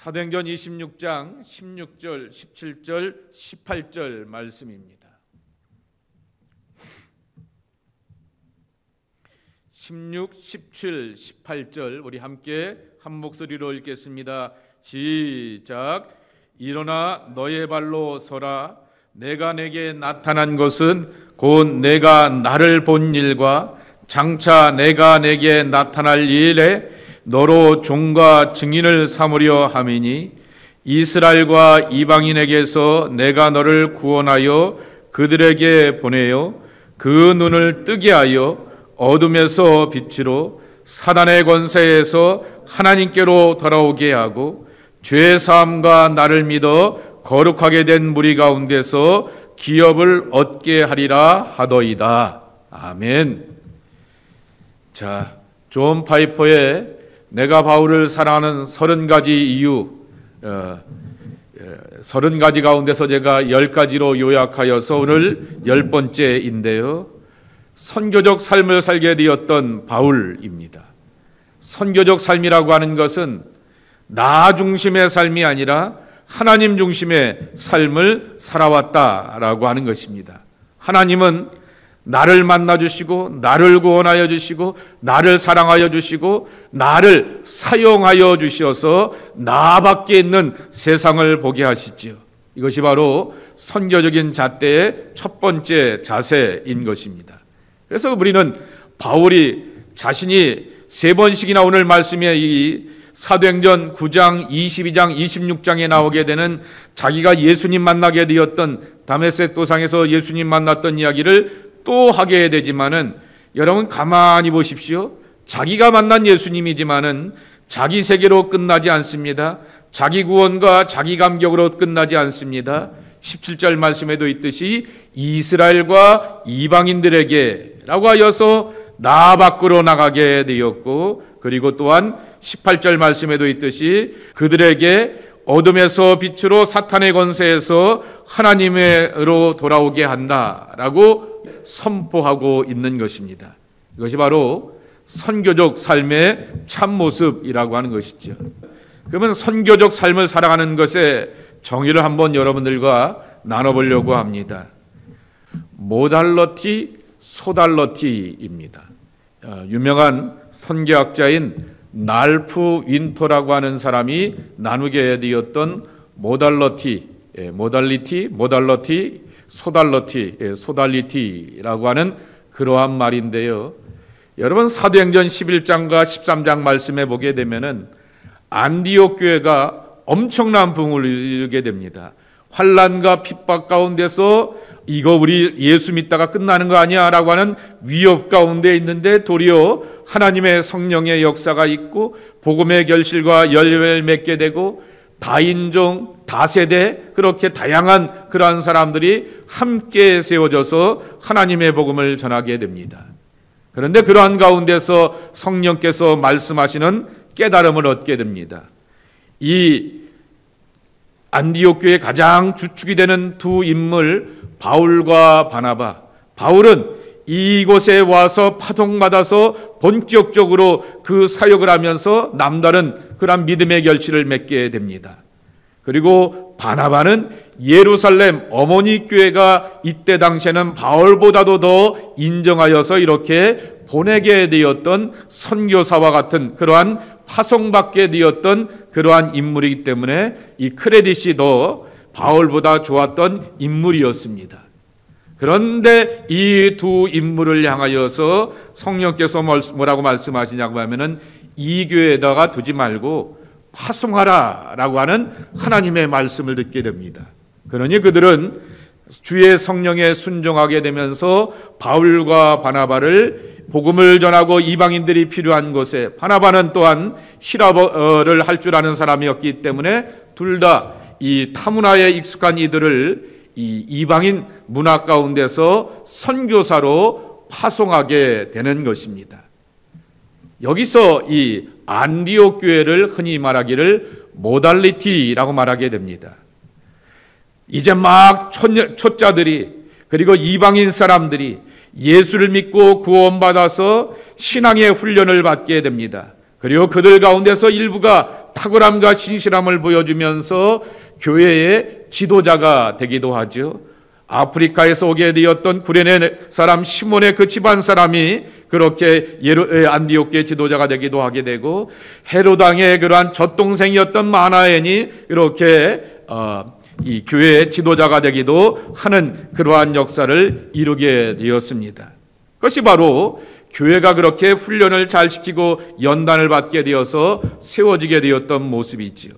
사도행전 26장 16절, 17절, 18절 말씀입니다. 16, 17, 18절 우리 함께 한 목소리로 읽겠습니다. 시작. 일어나 너의 발로 서라. 내가 내게 나타난 것은 곧 내가 나를 본 일과 장차 내가 내게 나타날 일에 너로 종과 증인을 삼으려 함이니 이스라엘과 이방인에게서 내가 너를 구원하여 그들에게 보내어 그 눈을 뜨게 하여 어둠에서 빛으로 사단의 권세에서 하나님께로 돌아오게 하고 죄 사함과 나를 믿어 거룩하게 된 무리 가운데서 기업을 얻게 하리라 하더이다. 아멘. 자, 존 파이퍼의 내가 바울을 사랑하는 30가지 이유, 30가지 가운데서 제가 10가지로 요약하여서 오늘 10번째인데요. 선교적 삶을 살게 되었던 바울입니다. 선교적 삶이라고 하는 것은 나 중심의 삶이 아니라 하나님 중심의 삶을 살아왔다라고 하는 것입니다. 하나님은 나를 만나주시고 나를 구원하여 주시고 나를 사랑하여 주시고 나를 사용하여 주셔서 나밖에 있는 세상을 보게 하시지요. 이것이 바로 선교적인 잣대의 첫 번째 자세인 것입니다. 그래서 우리는 바울이 자신이 3번씩이나 오늘 말씀에 이 사도행전 9장, 22장, 26장에 나오게 되는 자기가 예수님 만나게 되었던 다메섹 도상에서 예수님 만났던 이야기를 또 하게 되지만은 여러분 가만히 보십시오. 자기가 만난 예수님이지만은 자기 세계로 끝나지 않습니다. 자기 구원과 자기 감격으로 끝나지 않습니다. 17절 말씀에도 있듯이 이스라엘과 이방인들에게 라고 하여서 나 밖으로 나가게 되었고, 그리고 또한 18절 말씀에도 있듯이 그들에게 어둠에서 빛으로 사탄의 권세에서 하나님으로 돌아오게 한다라고 선포하고 있는 것입니다. 이것이 바로 선교적 삶의 참모습이라고 하는 것이죠. 그러면 선교적 삶을 살아가는 것의 정의를 한번 여러분들과 나눠보려고 합니다. 모달러티, 소달러티입니다. 유명한 선교학자인 날프 윈터라고 하는 사람이 나누게 되었던 모달리티, 소달리티라고 하는 그러한 말인데요. 여러분 사도행전 11장과 13장 말씀에 보게 되면은 안디옥 교회가 엄청난 부흥을 이루게 됩니다. 환난과 핍박 가운데서 이거 우리 예수 믿다가 끝나는 거 아니야 라고 하는 위협 가운데 있는데 도리어 하나님의 성령의 역사가 있고 복음의 결실과 열매를 맺게 되고 다인종, 다세대 그렇게 다양한 그러한 사람들이 함께 세워져서 하나님의 복음을 전하게 됩니다. 그런데 그러한 가운데서 성령께서 말씀하시는 깨달음을 얻게 됩니다. 이 안디옥 교회의 가장 주축이 되는 두 인물 바울과 바나바. 바울은 이곳에 와서 파송받아서 본격적으로 그 사역을 하면서 남다른 그런 믿음의 결실을 맺게 됩니다. 그리고 바나바는 예루살렘 어머니 교회가 이때 당시에는 바울보다도 더 인정하여서 이렇게 보내게 되었던 선교사와 같은 그러한 파송받게 되었던 그러한 인물이기 때문에 이 크레딧이 더 바울보다 좋았던 인물이었습니다. 그런데 이 두 인물을 향하여서 성령께서 뭐라고 말씀하시냐고 하면은 이 교회에다가 두지 말고 파송하라 라고 하는 하나님의 말씀을 듣게 됩니다. 그러니 그들은 주의 성령에 순종하게 되면서 바울과 바나바를 복음을 전하고 이방인들이 필요한 곳에, 바나바는 또한 히라버를 할 줄 아는 사람이었기 때문에 둘 다 이 타문화에 익숙한 이들을 이 이방인 문화 가운데서 선교사로 파송하게 되는 것입니다. 여기서 이 안디옥 교회를 흔히 말하기를 모달리티라고 말하게 됩니다. 이제 막 초짜들이 그리고 이방인 사람들이 예수를 믿고 구원받아서 신앙의 훈련을 받게 됩니다. 그리고 그들 가운데서 일부가 탁월함과 신실함을 보여주면서 교회의 지도자가 되기도 하죠. 아프리카에서 오게 되었던 구레네 사람 시몬의 그 집안 사람이 그렇게 안디옥교의 지도자가 되기도 하게 되고, 헤로당의 그러한 젖동생이었던 마나엔이 이렇게 이 교회의 지도자가 되기도 하는 그러한 역사를 이루게 되었습니다. 그것이 바로 교회가 그렇게 훈련을 잘 시키고 연단을 받게 되어서 세워지게 되었던 모습이지요.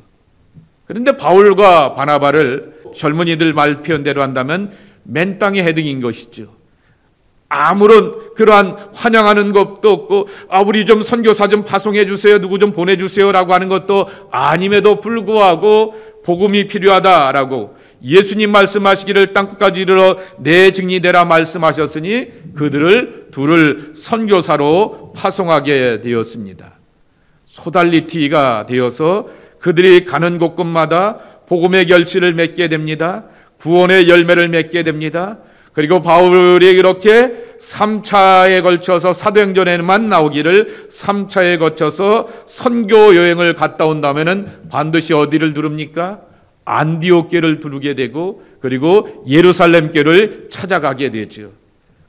그런데 바울과 바나바를 젊은이들 말 표현대로 한다면 맨 땅에 헤딩인 것이죠. 아무런 그러한 환영하는 것도 없고, 우리 좀 선교사 좀 파송해 주세요, 누구 좀 보내주세요 라고 하는 것도 아님에도 불구하고 복음이 필요하다라고 예수님 말씀하시기를 땅끝까지 이르러 내 증인이 되라 말씀하셨으니 그들을 둘을 선교사로 파송하게 되었습니다. 소달리티가 되어서 그들이 가는 곳곳마다 복음의 결실을 맺게 됩니다. 구원의 열매를 맺게 됩니다. 그리고 바울이 이렇게 3차에 걸쳐서 사도행전에만 나오기를 3차에 거쳐서 선교 여행을 갔다 온다면은 반드시 어디를 두릅니까? 안디옥교를 두르게 되고, 그리고 예루살렘교를 찾아가게 되죠.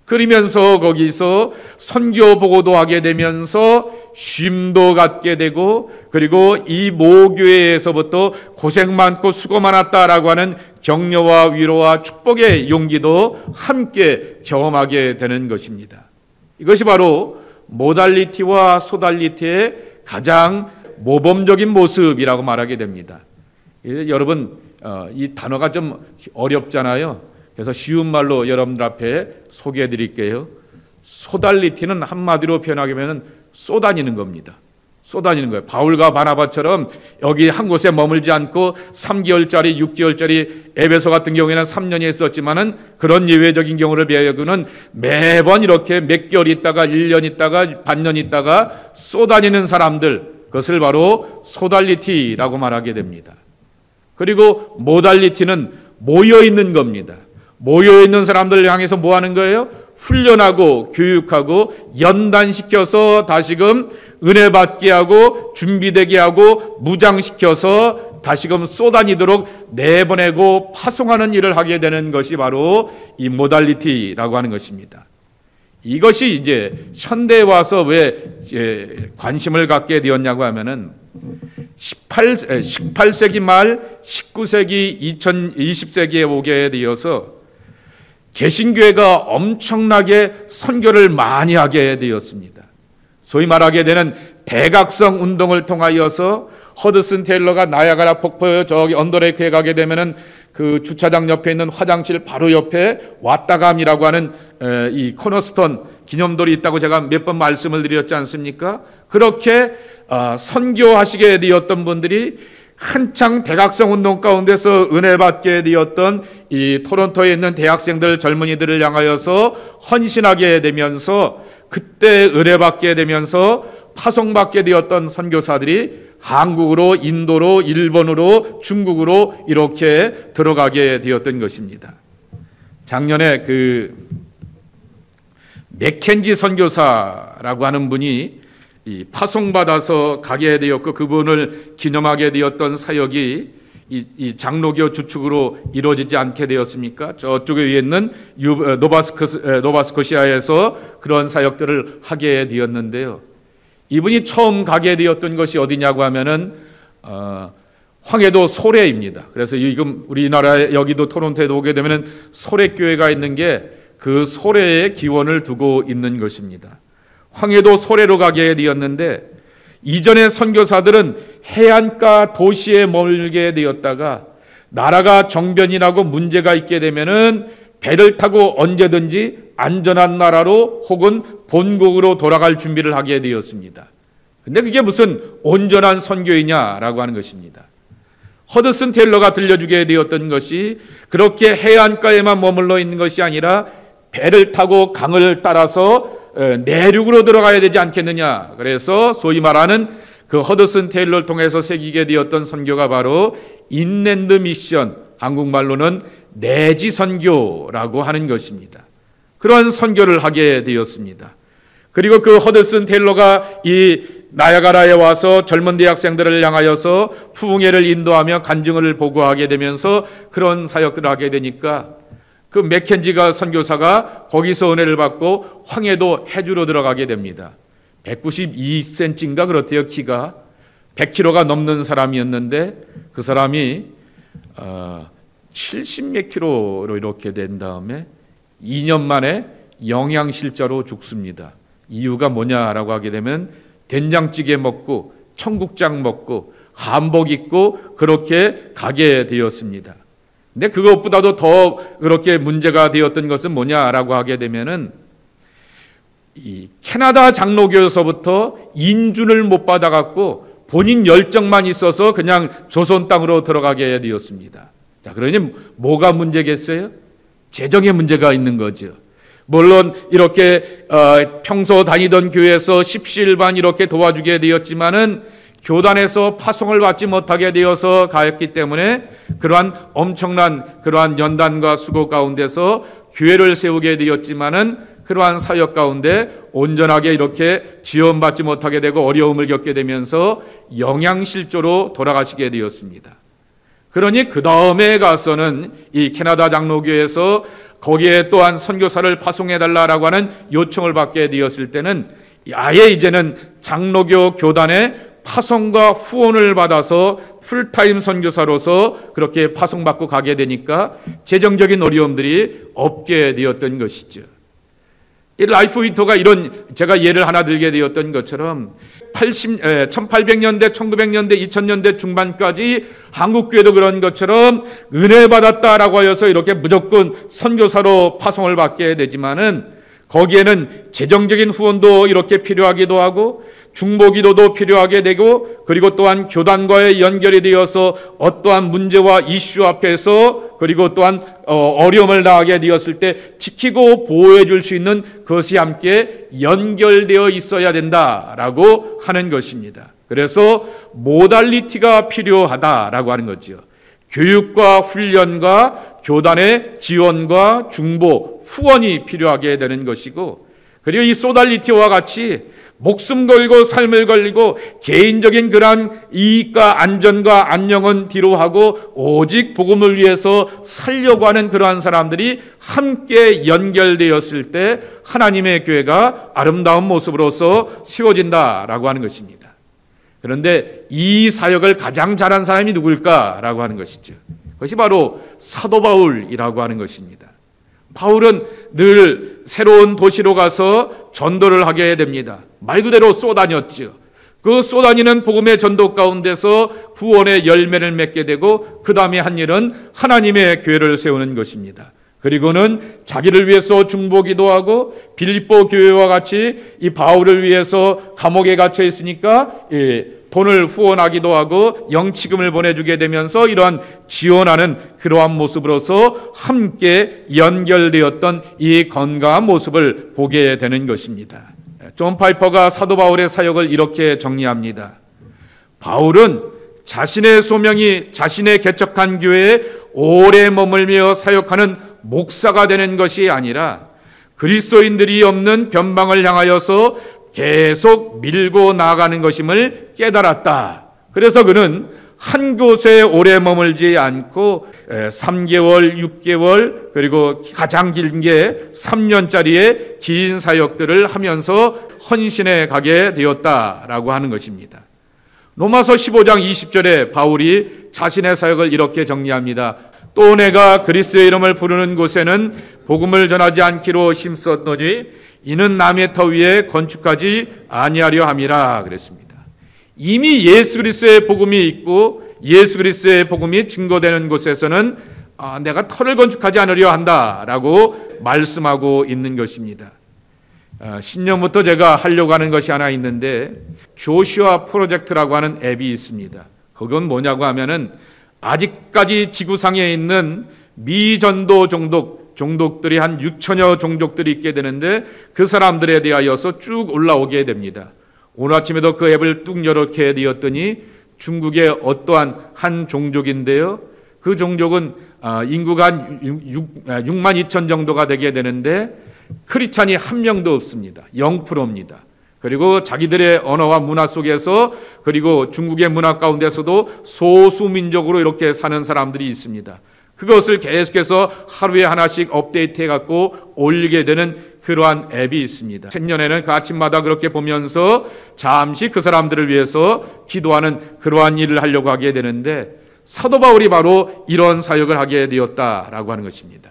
그러면서 거기서 선교 보고도 하게 되면서 쉼도 갖게 되고, 그리고 이 모교회에서부터 고생 많고 수고 많았다라고 하는 격려와 위로와 축복의 용기도 함께 경험하게 되는 것입니다. 이것이 바로 모달리티와 소달리티의 가장 모범적인 모습이라고 말하게 됩니다. 여러분, 이 단어가 좀 어렵잖아요. 그래서 쉬운 말로 여러분들 앞에 소개해 드릴게요. 소달리티는 한마디로 표현하면 쏘다니는 겁니다. 쏘다니는 거예요. 바울과 바나바처럼 여기 한 곳에 머물지 않고 3개월짜리, 6개월짜리, 에베소 같은 경우에는 3년이 있었지만은 그런 예외적인 경우를 배우고는 매번 이렇게 몇 개월 있다가 1년 있다가 반년 있다가 쏘다니는 사람들, 그것을 바로 소달리티라고 말하게 됩니다. 그리고 모달리티는 모여있는 겁니다. 모여있는 사람들을 향해서 뭐 하는 거예요? 훈련하고 교육하고 연단시켜서 다시금 은혜 받게 하고 준비되게 하고 무장시켜서 다시금 쏘다니도록 내보내고 파송하는 일을 하게 되는 것이 바로 이 모달리티라고 하는 것입니다. 이것이 이제 현대에 와서 왜 관심을 갖게 되었냐고 하면은 18세기 말 19세기 20세기에 오게 되어서 개신교회가 엄청나게 선교를 많이 하게 되었습니다. 소위 말하게 되는 대각성 운동을 통하여서 허드슨 테일러가 나야가라 폭포 저기 언더레이크에 가게 되면은 그 주차장 옆에 있는 화장실 바로 옆에 왔다감이라고 하는 이 코너스톤 기념돌이 있다고 제가 몇 번 말씀을 드렸지 않습니까? 그렇게 선교하시게 되었던 분들이 한창 대각성 운동 가운데서 은혜 받게 되었던 이 토론토에 있는 대학생들 젊은이들을 향하여서 헌신하게 되면서 그때 은혜 받게 되면서 파송받게 되었던 선교사들이 한국으로, 인도로, 일본으로, 중국으로 이렇게 들어가게 되었던 것입니다. 작년에 그 맥켄지 선교사라고 하는 분이 이 파송받아서 가게 되었고 그분을 기념하게 되었던 사역이 이 장로교 주축으로 이루어지지 않게 되었습니까? 저쪽에 위에 있는 노바스코시아에서 그런 사역들을 하게 되었는데요. 이분이 처음 가게 되었던 것이 어디냐고 하면은 황해도 소래입니다. 그래서 지금 우리나라에 여기도 토론토에도 오게 되면은 소래교회가 있는 게 그 소래의 기원을 두고 있는 것입니다. 황해도 소래로 가게 되었는데 이전의 선교사들은 해안가 도시에 머물게 되었다가 나라가 정변이 나고 문제가 있게 되면은 배를 타고 언제든지 안전한 나라로 혹은 본국으로 돌아갈 준비를 하게 되었습니다. 근데 그게 무슨 온전한 선교이냐라고 하는 것입니다. 허드슨 테일러가 들려주게 되었던 것이 그렇게 해안가에만 머물러 있는 것이 아니라 배를 타고 강을 따라서 내륙으로 들어가야 되지 않겠느냐. 그래서 소위 말하는 그 허드슨 테일러를 통해서 새기게 되었던 선교가 바로 인랜드 미션, 한국말로는 내지 선교라고 하는 것입니다. 그런 선교를 하게 되었습니다. 그리고 그 허드슨 테일러가 이 나야가라에 와서 젊은 대학생들을 향하여서 부흥회를 인도하며 간증을 보고하게 되면서 그런 사역들을 하게 되니까 그 맥켄지가 선교사가 거기서 은혜를 받고 황해도 해주로 들어가게 됩니다. 192cm인가 그렇대요. 키가 100kg가 넘는 사람이었는데 그 사람이 70몇 킬로로 이렇게 된 다음에 2년 만에 영양실조로 죽습니다. 이유가 뭐냐라고 하게 되면 된장찌개 먹고 청국장 먹고 한복 입고 그렇게 가게 되었습니다. 근데 그것보다도 더 그렇게 문제가 되었던 것은 뭐냐라고 하게 되면은 이 캐나다 장로교에서부터 인준을 못 받아갖고 본인 열정만 있어서 그냥 조선 땅으로 들어가게 되었습니다. 자, 그러니 뭐가 문제겠어요? 재정의 문제가 있는 거죠. 물론 이렇게 평소 다니던 교회에서 십시일반 이렇게 도와주게 되었지만은 교단에서 파송을 받지 못하게 되어서 가였기 때문에 그러한 엄청난 그러한 연단과 수고 가운데서 교회를 세우게 되었지만은 그러한 사역 가운데 온전하게 이렇게 지원받지 못하게 되고 어려움을 겪게 되면서 영양실조로 돌아가시게 되었습니다. 그러니 그 다음에 가서는 이 캐나다 장로교에서 거기에 또한 선교사를 파송해달라고 하는 요청을 받게 되었을 때는 아예 이제는 장로교 교단의 파송과 후원을 받아서 풀타임 선교사로서 그렇게 파송받고 가게 되니까 재정적인 어려움들이 없게 되었던 것이죠. 이 라이프 위터가 이런 제가 예를 하나 들게 되었던 것처럼 1800년대, 1900년대, 2000년대 중반까지 한국교회도 그런 것처럼 은혜 받았다라고 하여서 이렇게 무조건 선교사로 파송을 받게 되지만은 거기에는 재정적인 후원도 이렇게 필요하기도 하고 중보기도도 필요하게 되고 그리고 또한 교단과의 연결이 되어서 어떠한 문제와 이슈 앞에서 그리고 또한 어려움을 당하게 되었을 때 지키고 보호해 줄 수 있는 그것이 함께 연결되어 있어야 된다라고 하는 것입니다. 그래서 모달리티가 필요하다라고 하는 거죠. 교육과 훈련과 교단의 지원과 중보, 후원이 필요하게 되는 것이고 그리고 이 소달리티와 같이 목숨 걸고 삶을 걸리고 개인적인 그러한 이익과 안전과 안녕은 뒤로 하고 오직 복음을 위해서 살려고 하는 그러한 사람들이 함께 연결되었을 때 하나님의 교회가 아름다운 모습으로서 세워진다라고 하는 것입니다. 그런데 이 사역을 가장 잘한 사람이 누굴까라고 하는 것이죠. 그것이 바로 사도 바울이라고 하는 것입니다. 바울은 늘 새로운 도시로 가서 전도를 하게 됩니다. 말 그대로 쏘다녔죠. 그 쏘다니는 복음의 전도 가운데서 구원의 열매를 맺게 되고 그 다음에 한 일은 하나님의 교회를 세우는 것입니다. 그리고는 자기를 위해서 중보기도 하고 빌립보 교회와 같이 이 바울을 위해서 감옥에 갇혀 있으니까 돈을 후원하기도 하고 영치금을 보내주게 되면서 이러한 지원하는 그러한 모습으로서 함께 연결되었던 이 건강한 모습을 보게 되는 것입니다. 존 파이퍼가 사도 바울의 사역을 이렇게 정리합니다. 바울은 자신의 소명이 자신의 개척한 교회에 오래 머물며 사역하는 목사가 되는 것이 아니라 그리스도인들이 없는 변방을 향하여서 계속 밀고 나아가는 것임을 깨달았다. 그래서 그는 한 곳에 오래 머물지 않고 3개월, 6개월 그리고 가장 긴 게 3년짜리의 긴 사역들을 하면서 헌신해 가게 되었다라고 하는 것입니다. 로마서 15장 20절에 바울이 자신의 사역을 이렇게 정리합니다. 또 내가 그리스도의 이름을 부르는 곳에는 복음을 전하지 않기로 힘썼더니 이는 남의 터 위에 건축하지 아니하려 함이라 그랬습니다. 이미 예수 그리스도의 복음이 있고 예수 그리스도의 복음이 증거되는 곳에서는 내가 터를 건축하지 않으려 한다라고 말씀하고 있는 것입니다. 신년부터 제가 하려고 하는 것이 하나 있는데 조슈아 프로젝트라고 하는 앱이 있습니다. 그건 뭐냐고 하면은 아직까지 지구상에 있는 미전도 종족들이 한 6천여 종족들이 있게 되는데 그 사람들에 대하여서 쭉 올라오게 됩니다. 오늘 아침에도 그 앱을 뚝 이렇게 되었더니 중국의 어떠한 한 종족인데요. 그 종족은 인구가 한 6만 2천 정도가 되게 되는데 크리스찬이 한 명도 없습니다. 0%입니다. 그리고 자기들의 언어와 문화 속에서, 그리고 중국의 문화 가운데서도 소수민족으로 이렇게 사는 사람들이 있습니다. 그것을 계속해서 하루에 하나씩 업데이트해 갖고 올리게 되는 그러한 앱이 있습니다. 생년에는 그 아침마다 그렇게 보면서 잠시 그 사람들을 위해서 기도하는 그러한 일을 하려고 하게 되는데, 사도 바울이 바로 이런 사역을 하게 되었다라고 하는 것입니다.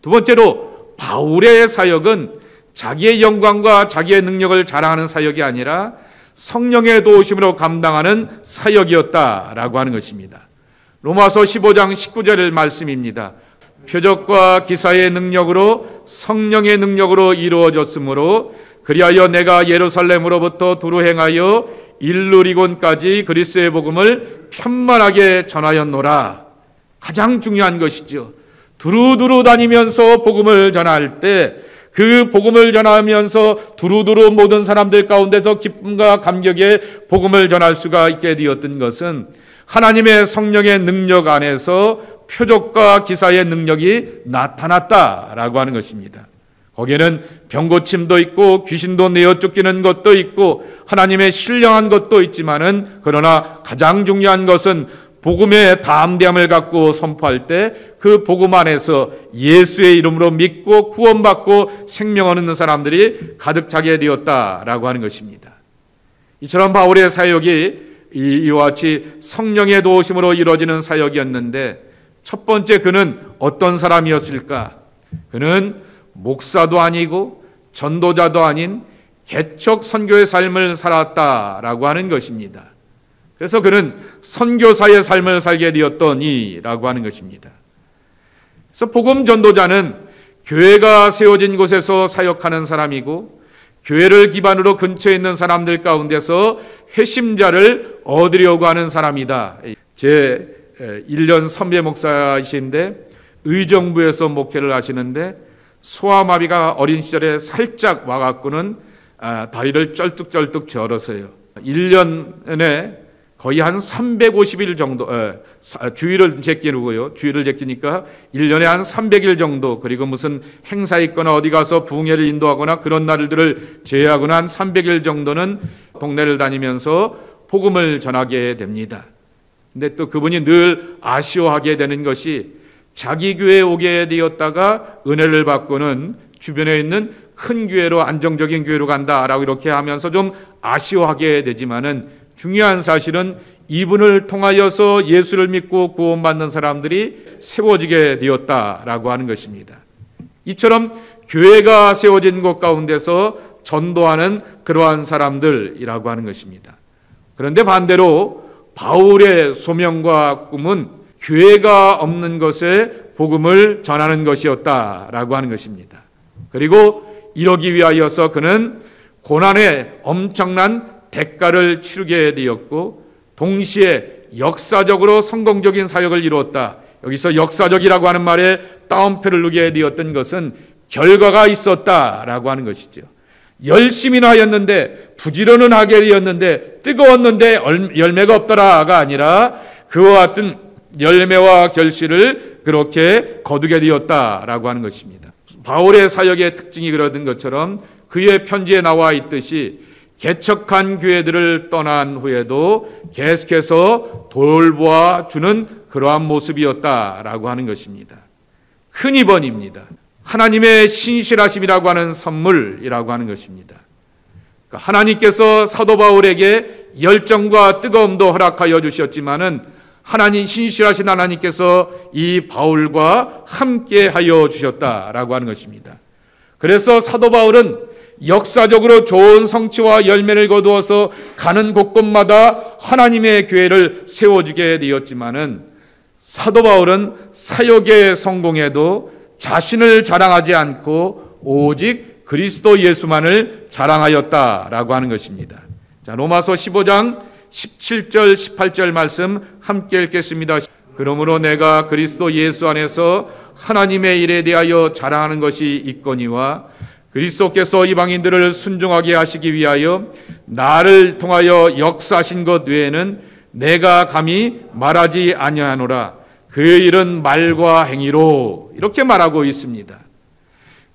두 번째로, 바울의 사역은 자기의 영광과 자기의 능력을 자랑하는 사역이 아니라 성령의 도우심으로 감당하는 사역이었다라고 하는 것입니다. 로마서 15장 19절 말씀입니다. 표적과 기사의 능력으로 성령의 능력으로 이루어졌으므로 그리하여 내가 예루살렘으로부터 두루 행하여 일루리곤까지 그리스도의 복음을 편만하게 전하였노라. 가장 중요한 것이죠. 두루두루 다니면서 복음을 전할 때, 그 복음을 전하면서 두루두루 모든 사람들 가운데서 기쁨과 감격에 복음을 전할 수가 있게 되었던 것은 하나님의 성령의 능력 안에서 표적과 기사의 능력이 나타났다라고 하는 것입니다. 거기에는 병고침도 있고 귀신도 내어 쫓기는 것도 있고 하나님의 신령한 것도 있지만은, 그러나 가장 중요한 것은 복음의 담대함을 갖고 선포할 때 그 복음 안에서 예수의 이름으로 믿고 구원받고 생명 얻는 사람들이 가득 차게 되었다라고 하는 것입니다. 이처럼 바울의 사역이 이와 같이 성령의 도우심으로 이루어지는 사역이었는데, 첫 번째, 그는 어떤 사람이었을까? 그는 목사도 아니고 전도자도 아닌 개척 선교의 삶을 살았다라고 하는 것입니다. 그래서 그는 선교사의 삶을 살게 되었더니라고 하는 것입니다. 그래서 복음 전도자는 교회가 세워진 곳에서 사역하는 사람이고, 교회를 기반으로 근처에 있는 사람들 가운데서 회심자를 얻으려고 하는 사람이다. 제 1년 선배 목사이신데 의정부에서 목회를 하시는데, 소아마비가 어린 시절에 살짝 와갖고는 다리를 쩔뚝쩔뚝 저었어요. 1년에 거의 한 350일 정도, 주일을 제끼고요. 주일을 제끼니까 1년에 한 300일 정도, 그리고 무슨 행사 있거나 어디 가서 부흥회를 인도하거나 그런 날들을 제외하고는 한 300일 정도는 동네를 다니면서 복음을 전하게 됩니다. 근데 또 그분이 늘 아쉬워하게 되는 것이, 자기 교회에 오게 되었다가 은혜를 받고는 주변에 있는 큰 교회로, 안정적인 교회로 간다라고 이렇게 하면서 좀 아쉬워하게 되지만은, 중요한 사실은 이분을 통하여서 예수를 믿고 구원받는 사람들이 세워지게 되었다라고 하는 것입니다. 이처럼 교회가 세워진 곳 가운데서 전도하는 그러한 사람들이라고 하는 것입니다. 그런데 반대로 바울의 소명과 꿈은 교회가 없는 것에 복음을 전하는 것이었다라고 하는 것입니다. 그리고 이러기 위하여서 그는 고난의 엄청난 대가를 치르게 되었고, 동시에 역사적으로 성공적인 사역을 이루었다. 여기서 역사적이라고 하는 말에 따옴표를 넣게 되었던 것은 결과가 있었다라고 하는 것이죠. 열심히나 하였는데, 부지런은 하게 되었는데, 뜨거웠는데 열매가 없더라가 아니라 그와 같은 열매와 결실을 그렇게 거두게 되었다라고 하는 것입니다. 바울의 사역의 특징이 그러던 것처럼 그의 편지에 나와 있듯이 개척한 교회들을 떠난 후에도 계속해서 돌보아 주는 그러한 모습이었다라고 하는 것입니다. 큰 이번입니다. 하나님의 신실하심이라고 하는 선물이라고 하는 것입니다. 그러니까 하나님께서 사도 바울에게 열정과 뜨거움도 허락하여 주셨지만은, 하나님, 신실하신 하나님께서 이 바울과 함께 하여 주셨다라고 하는 것입니다. 그래서 사도 바울은 역사적으로 좋은 성취와 열매를 거두어서 가는 곳곳마다 하나님의 교회를 세워주게 되었지만은, 사도 바울은 사역의 성공에도 자신을 자랑하지 않고 오직 그리스도 예수만을 자랑하였다라고 하는 것입니다. 자, 로마서 15장 17절 18절 말씀 함께 읽겠습니다. 그러므로 내가 그리스도 예수 안에서 하나님의 일에 대하여 자랑하는 것이 있거니와, 그리스도께서 이방인들을 순종하게 하시기 위하여 나를 통하여 역사하신 것 외에는 내가 감히 말하지 아니하노라. 그의 일은 말과 행위로, 이렇게 말하고 있습니다.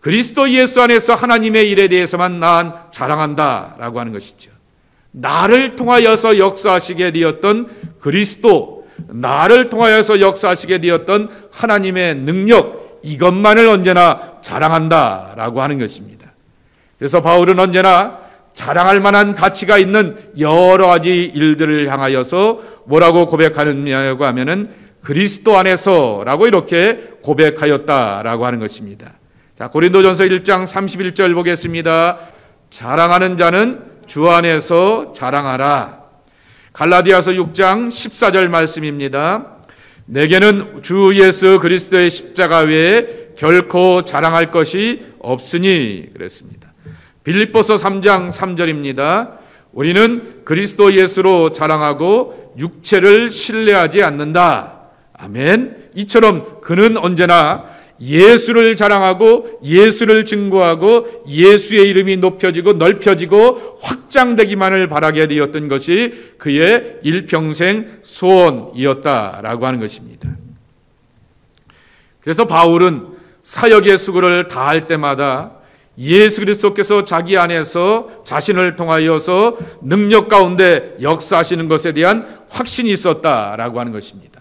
그리스도 예수 안에서 하나님의 일에 대해서만 난 자랑한다라고 하는 것이죠. 나를 통하여서 역사하시게 되었던 그리스도, 나를 통하여서 역사하시게 되었던 하나님의 능력, 이것만을 언제나 자랑한다라고 하는 것입니다. 그래서 바울은 언제나 자랑할 만한 가치가 있는 여러 가지 일들을 향하여서 뭐라고 고백하느냐고 하면은 그리스도 안에서라고 이렇게 고백하였다라고 하는 것입니다. 자, 고린도전서 1장 31절 보겠습니다. 자랑하는 자는 주 안에서 자랑하라. 갈라디아서 6장 14절 말씀입니다. 내게는 주 예수 그리스도의 십자가 외에 결코 자랑할 것이 없으니 그랬습니다. 빌립보서 3장 3절입니다. 우리는 그리스도 예수로 자랑하고 육체를 신뢰하지 않는다. 아멘. 이처럼 그는 언제나 예수를 자랑하고 예수를 증거하고 예수의 이름이 높여지고 넓혀지고 확장되기만을 바라게 되었던 것이 그의 일평생 소원이었다라고 하는 것입니다. 그래서 바울은 사역의 수고를 다할 때마다 예수 그리스도께서 자기 안에서 자신을 통하여서 능력 가운데 역사하시는 것에 대한 확신이 있었다라고 하는 것입니다.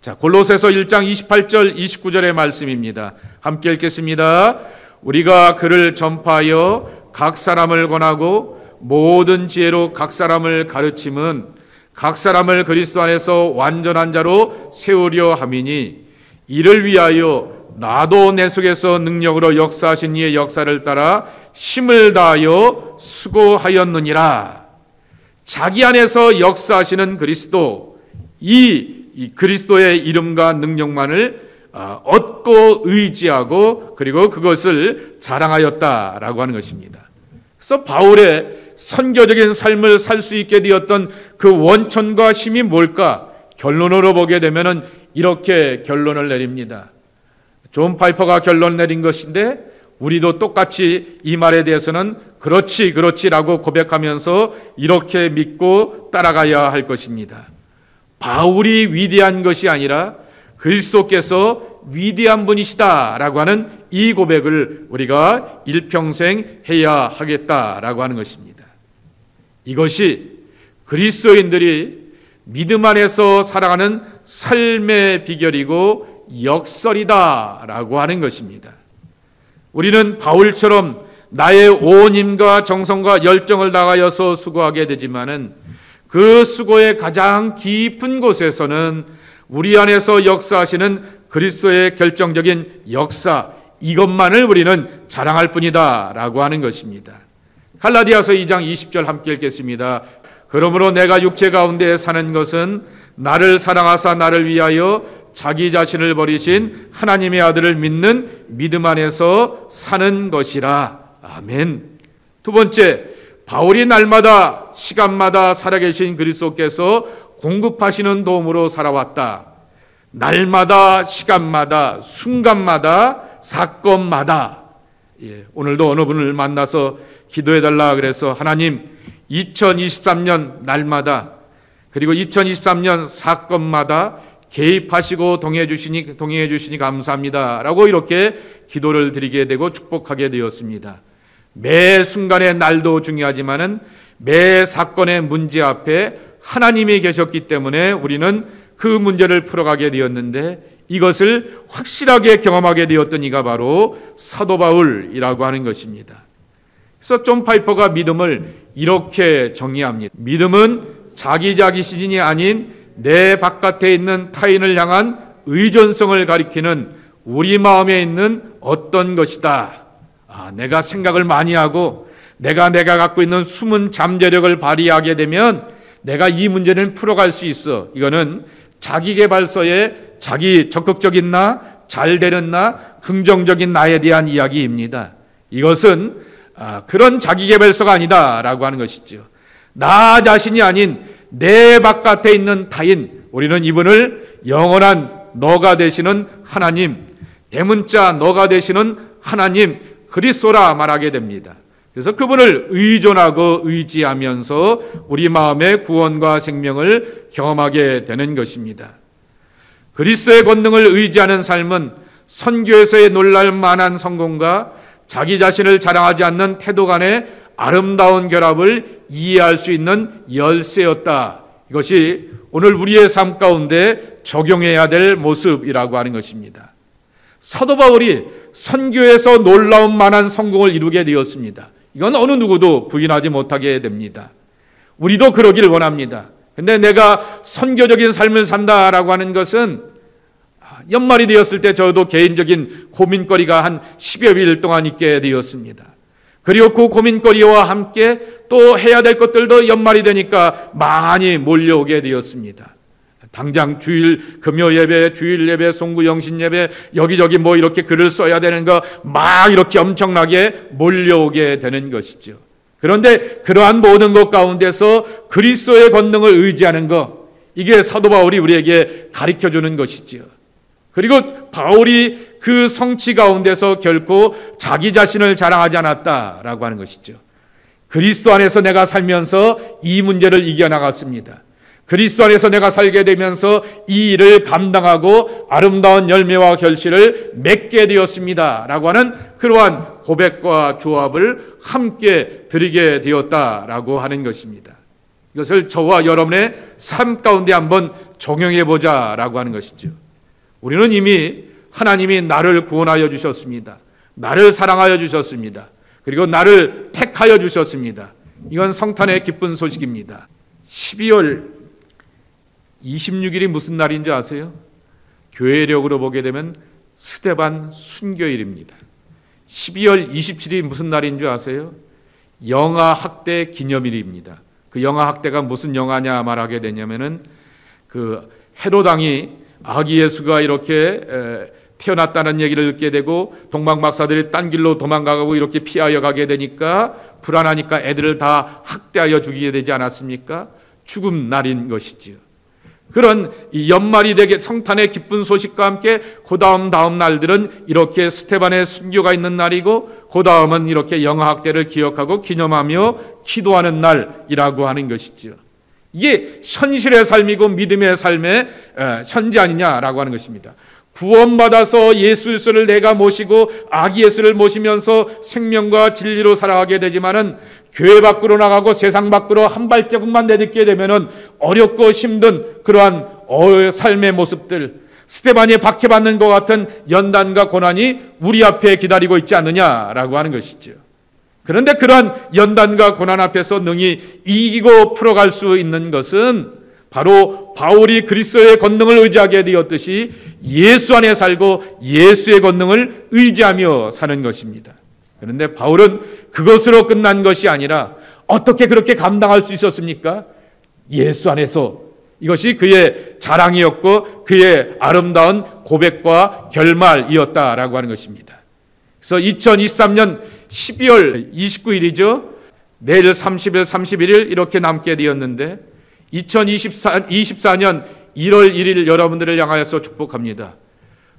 자, 골로새서 1장 28절 29절의 말씀입니다. 함께 읽겠습니다. 우리가 그를 전파하여 각 사람을 권하고 모든 지혜로 각 사람을 가르침은 각 사람을 그리스도 안에서 완전한 자로 세우려 함이니 이를 위하여 나도 내 속에서 능력으로 역사하신 이의 역사를 따라 힘을 다하여 수고하였느니라. 자기 안에서 역사하시는 그리스도, 이 그리스도의 이름과 능력만을 얻고 의지하고 그리고 그것을 자랑하였다라고 하는 것입니다. 그래서 바울의 선교적인 삶을 살 수 있게 되었던 그 원천과 힘이 뭘까? 결론으로 보게 되면은 이렇게 결론을 내립니다. 존 파이퍼가 결론 내린 것인데 우리도 똑같이 이 말에 대해서는 그렇지라고 고백하면서 이렇게 믿고 따라가야 할 것입니다. 바울이 위대한 것이 아니라 그리스도께서 위대한 분이시다라고 하는 이 고백을 우리가 일평생 해야 하겠다라고 하는 것입니다. 이것이 그리스도인들이 믿음 안에서 살아가는 삶의 비결이고 역설이다라고 하는 것입니다. 우리는 바울처럼 나의 온 힘과 정성과 열정을 다하여서 수고하게 되지만은 그 수고의 가장 깊은 곳에서는 우리 안에서 역사하시는 그리스도의 결정적인 역사, 이것만을 우리는 자랑할 뿐이다라고 하는 것입니다. 갈라디아서 2장 20절 함께 읽겠습니다. 그러므로 내가 육체 가운데 사는 것은 나를 사랑하사 나를 위하여 자기 자신을 버리신 하나님의 아들을 믿는 믿음 안에서 사는 것이라. 아멘. 두 번째, 바울이 날마다 시간마다 살아계신 그리스도께서 공급하시는 도움으로 살아왔다. 날마다 시간마다 순간마다 사건마다. 오늘도 어느 분을 만나서 기도해달라 그래서 하나님 2023년 날마다 그리고 2023년 사건마다 개입하시고 동행해 주시니 감사합니다 라고 이렇게 기도를 드리게 되고 축복하게 되었습니다. 매 순간의 날도 중요하지만은 매 사건의 문제 앞에 하나님이 계셨기 때문에 우리는 그 문제를 풀어가게 되었는데 이것을 확실하게 경험하게 되었던 이가 바로 사도 바울이라고 하는 것입니다. 그래서 존 파이퍼가 믿음을 이렇게 정의합니다. 믿음은 자기 시진이 아닌 내 바깥에 있는 타인을 향한 의존성을 가리키는 우리 마음에 있는 어떤 것이다. 내가 생각을 많이 하고 내가 갖고 있는 숨은 잠재력을 발휘하게 되면 내가 이 문제는 풀어갈 수 있어. 이거는 자기계발서의 자기 적극적인 나, 잘 되는 나, 긍정적인 나에 대한 이야기입니다. 이것은 그런 자기계발서가 아니다라고 하는 것이죠. 나 자신이 아닌 내 바깥에 있는 타인, 우리는 이분을 영원한 너가 되시는 하나님, 대문자 너가 되시는 하나님, 그리스도라 말하게 됩니다. 그래서 그분을 의존하고 의지하면서 우리 마음의 구원과 생명을 경험하게 되는 것입니다. 그리스도의 권능을 의지하는 삶은 선교에서의 놀랄 만한 성공과 자기 자신을 자랑하지 않는 태도 간의 아름다운 결합을 이해할 수 있는 열쇠였다. 이것이 오늘 우리의 삶 가운데 적용해야 될 모습이라고 하는 것입니다. 사도 바울이 선교에서 놀라운 만한 성공을 이루게 되었습니다. 이건 어느 누구도 부인하지 못하게 됩니다. 우리도 그러길 원합니다. 근데 내가 선교적인 삶을 산다라고 하는 것은 연말이 되었을 때 저도 개인적인 고민거리가 한 10여 일 동안 있게 되었습니다. 그리고 그 고민거리와 함께 또 해야 될 것들도 연말이 되니까 많이 몰려오게 되었습니다. 당장 주일 금요 예배, 주일 예배, 송구 영신 예배, 여기저기 뭐 이렇게 글을 써야 되는 거 막 이렇게 엄청나게 몰려오게 되는 것이죠. 그런데 그러한 모든 것 가운데서 그리스도의 권능을 의지하는 것, 이게 사도 바울이 우리에게 가르쳐주는 것이지요. 그리고 바울이 그 성취 가운데서 결코 자기 자신을 자랑하지 않았다라고 하는 것이죠. 그리스도 안에서 내가 살면서 이 문제를 이겨나갔습니다. 그리스도 안에서 내가 살게 되면서 이 일을 감당하고 아름다운 열매와 결실을 맺게 되었습니다 라고 하는 그러한 고백과 조합을 함께 드리게 되었다라고 하는 것입니다. 이것을 저와 여러분의 삶 가운데 한번 적용해 보자라고 하는 것이죠. 우리는 이미 하나님이 나를 구원하여 주셨습니다. 나를 사랑하여 주셨습니다. 그리고 나를 택하여 주셨습니다. 이건 성탄의 기쁜 소식입니다. 12월 26일이 무슨 날인 줄 아세요? 교회력으로 보게 되면 스데반 순교일입니다. 12월 27일이 무슨 날인 줄 아세요? 영아학대 기념일입니다. 그 영아학대가 무슨 영아냐 말하게 되냐면은 그 헤롯 왕이 아기 예수가 이렇게 태어났다는 얘기를 듣게 되고 동방 박사들이 딴 길로 도망가고 이렇게 피하여 가게 되니까 불안하니까 애들을 다 학대하여 죽이게 되지 않았습니까? 죽음 날인 것이지요. 그런 이 연말이 되게 성탄의 기쁜 소식과 함께 그 다음 날들은 이렇게 스데반의 순교가 있는 날이고 그 다음은 이렇게 영아학대를 기억하고 기념하며 기도하는 날이라고 하는 것이지요. 이게 현실의 삶이고 믿음의 삶의 현재 아니냐라고 하는 것입니다. 구원받아서 예수 그리스도를 내가 모시고 아기 예수를 모시면서 생명과 진리로 살아가게 되지만은 교회 밖으로 나가고 세상 밖으로 한 발자국만 내딛게 되면은 어렵고 힘든 그러한 삶의 모습들, 스데반이 박해받는 것 같은 연단과 고난이 우리 앞에 기다리고 있지 않느냐라고 하는 것이죠. 그런데 그러한 연단과 고난 앞에서 능히 이기고 풀어갈 수 있는 것은 바로 바울이 그리스도의 권능을 의지하게 되었듯이 예수 안에 살고 예수의 권능을 의지하며 사는 것입니다. 그런데 바울은 그것으로 끝난 것이 아니라 어떻게 그렇게 감당할 수 있었습니까? 예수 안에서. 이것이 그의 자랑이었고 그의 아름다운 고백과 결말이었다라고 하는 것입니다. 그래서 2023년 12월 29일이죠. 내일 30일, 31일 이렇게 남게 되었는데 2024년 1월 1일 여러분들을 향하여서 축복합니다.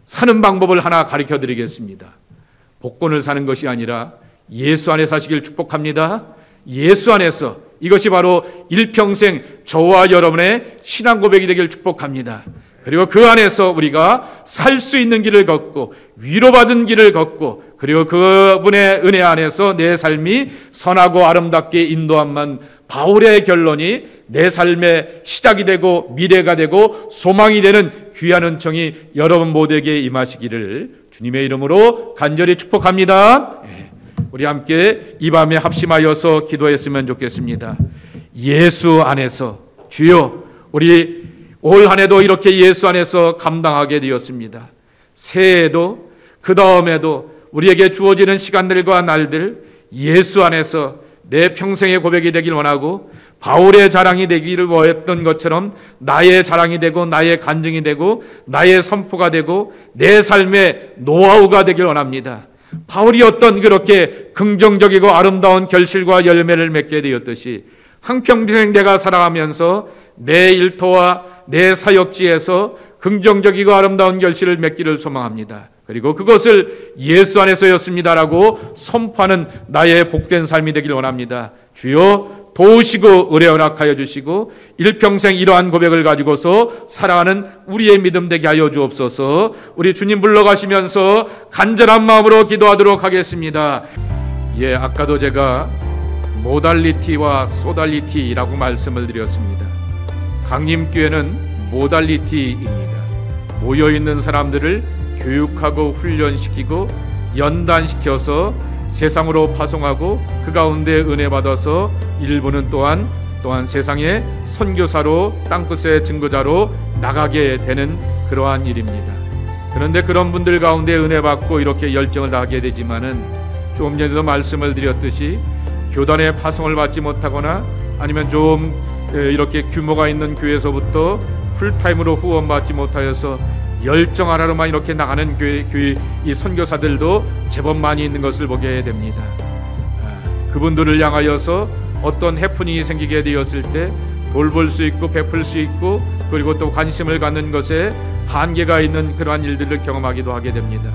사는 방법을 하나 가르쳐 드리겠습니다. 복권을 사는 것이 아니라 예수 안에 사시길 축복합니다. 예수 안에서, 이것이 바로 일평생 저와 여러분의 신앙 고백이 되길 축복합니다. 그리고 그 안에서 우리가 살 수 있는 길을 걷고 위로받은 길을 걷고 그리고 그분의 은혜 안에서 내 삶이 선하고 아름답게 인도함만 바울의 결론이 내 삶의 시작이 되고 미래가 되고 소망이 되는 귀한 은총이 여러분 모두에게 임하시기를 주님의 이름으로 간절히 축복합니다. 우리 함께 이 밤에 합심하여서 기도했으면 좋겠습니다. 예수 안에서, 주여 우리 올 한 해도 이렇게 예수 안에서 감당하게 되었습니다. 새해에도 그 다음에도 우리에게 주어지는 시간들과 날들 예수 안에서 내 평생의 고백이 되길 원하고 바울의 자랑이 되기를 원했던 것처럼 나의 자랑이 되고 나의 간증이 되고 나의 선포가 되고 내 삶의 노하우가 되길 원합니다. 바울이 어떤 그렇게 긍정적이고 아름다운 결실과 열매를 맺게 되었듯이 한평생 내가 살아가면서 내 일터와 내 사역지에서 긍정적이고 아름다운 결실을 맺기를 소망합니다. 그리고 그것을 예수 안에서였습니다라고 선포하는 나의 복된 삶이 되길 원합니다. 주여 도우시고 은혜 허락하여 주시고 일평생 이러한 고백을 가지고서 살아가는 우리의 믿음 되게 하여 주옵소서. 우리 주님 불러가시면서 간절한 마음으로 기도하도록 하겠습니다. 아까도 제가 모달리티와 소달리티라고 말씀을 드렸습니다. 강림교회는 모달리티입니다. 모여있는 사람들을 교육하고 훈련시키고 연단시켜서 세상으로 파송하고 그 가운데 은혜 받아서 일부는 또한 세상의 선교사로 땅끝의 증거자로 나가게 되는 그러한 일입니다. 그런데 그런 분들 가운데 은혜 받고 이렇게 열정을 다하게 되지만은 조금 전에도 말씀을 드렸듯이 교단의 파송을 받지 못하거나 아니면 좀 이렇게 규모가 있는 교회에서부터 풀타임으로 후원받지 못하여서 열정 하나로만 이렇게 나가는 교회 이 선교사들도 제법 많이 있는 것을 보게 됩니다. 그분들을 향하여서 어떤 해프닝이 생기게 되었을 때 돌볼 수 있고 베풀 수 있고 그리고 또 관심을 갖는 것에 한계가 있는 그러한 일들을 경험하기도 하게 됩니다.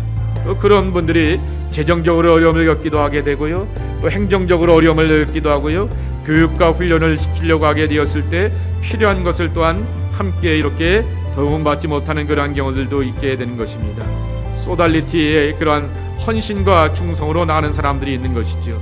또 그런 분들이 재정적으로 어려움을 겪기도 하게 되고요, 또 행정적으로 어려움을 겪기도 하고요, 교육과 훈련을 시키려고 하게 되었을 때 필요한 것을 또한 함께 이렇게 도움받지 못하는 그러한 경우들도 있게 되는 것입니다. 소달리티의 그러한 헌신과 충성으로 나가는 사람들이 있는 것이죠.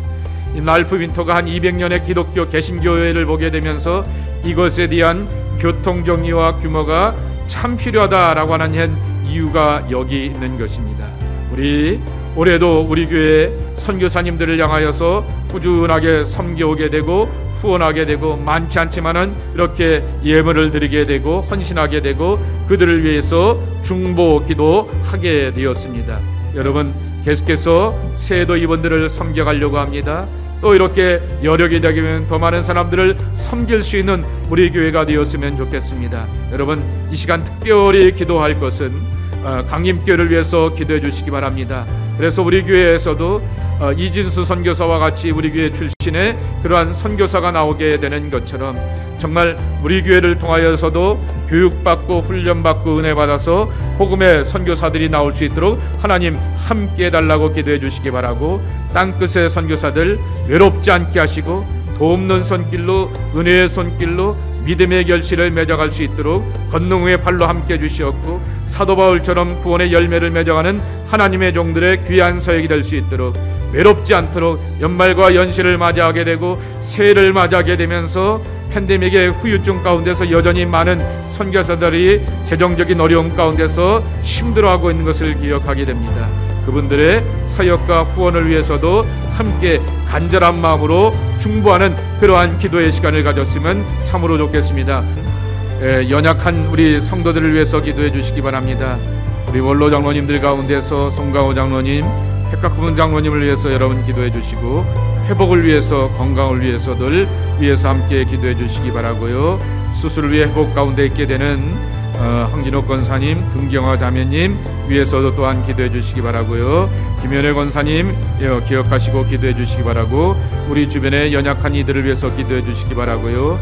이 랄프 윈터가 한 200년의 기독교 개신교회를 보게 되면서 이것에 대한 교통정리와 규모가 참 필요하다라고 하는 이유가 여기 있는 것입니다. 우리 올해도 우리 교회 선교사님들을 향하여서 꾸준하게 섬겨오게 되고 후원하게 되고 많지 않지만은 이렇게 예물을 드리게 되고 헌신하게 되고 그들을 위해서 중보 기도하게 되었습니다. 여러분 계속해서 새해도 이분들을 섬겨가려고 합니다. 또 이렇게 여력이 되면 더 많은 사람들을 섬길 수 있는 우리 교회가 되었으면 좋겠습니다. 여러분 이 시간 특별히 기도할 것은 강림교회를 위해서 기도해 주시기 바랍니다. 그래서 우리 교회에서도 이진수 선교사와 같이 우리 교회 출신의 그러한 선교사가 나오게 되는 것처럼 정말 우리 교회를 통하여서도 교육받고 훈련받고 은혜 받아서 복음의 선교사들이 나올 수 있도록 하나님 함께 해달라고 기도해 주시기 바라고, 땅끝의 선교사들 외롭지 않게 하시고 돕는 손길로 은혜의 손길로 믿음의 결실을 맺어갈 수 있도록 권능의 팔로 함께 해주시었고 사도 바울처럼 구원의 열매를 맺어가는 하나님의 종들의 귀한 서역이 될 수 있도록 외롭지 않도록 연말과 연시를 맞이하게 되고 새해를 맞이하게 되면서 팬데믹의 후유증 가운데서 여전히 많은 선교사들이 재정적인 어려움 가운데서 힘들어하고 있는 것을 기억하게 됩니다. 그분들의 사역과 후원을 위해서도 함께 간절한 마음으로 중보하는 그러한 기도의 시간을 가졌으면 참으로 좋겠습니다. 연약한 우리 성도들을 위해서 기도해 주시기 바랍니다. 우리 원로 장로님들 가운데서 송강호 장로님, 백학부분 장로님을 위해서 여러분 기도해 주시고 회복을 위해서 건강을 위해서들 위해서 함께 기도해 주시기 바라고요. 수술을 위해 회복 가운데 있게 되는 황진옥 권사님, 금경화 자매님 위해서도 또한 기도해 주시기 바라고요. 김현애 권사님 기억하시고 기도해 주시기 바라고, 우리 주변의 연약한 이들을 위해서 기도해 주시기 바라고요.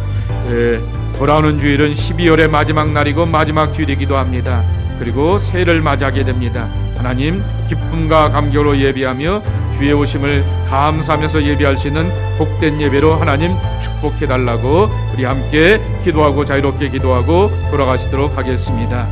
돌아오는 주일은 12월의 마지막 날이고 마지막 주일이기도 합니다. 그리고 새해를 맞이하게 됩니다. 하나님 기쁨과 감격으로 예비하며 주의 오심을 감사하면서 예비할 수 있는 복된 예배로 하나님 축복해달라고 우리 함께 기도하고 자유롭게 기도하고 돌아가시도록 하겠습니다.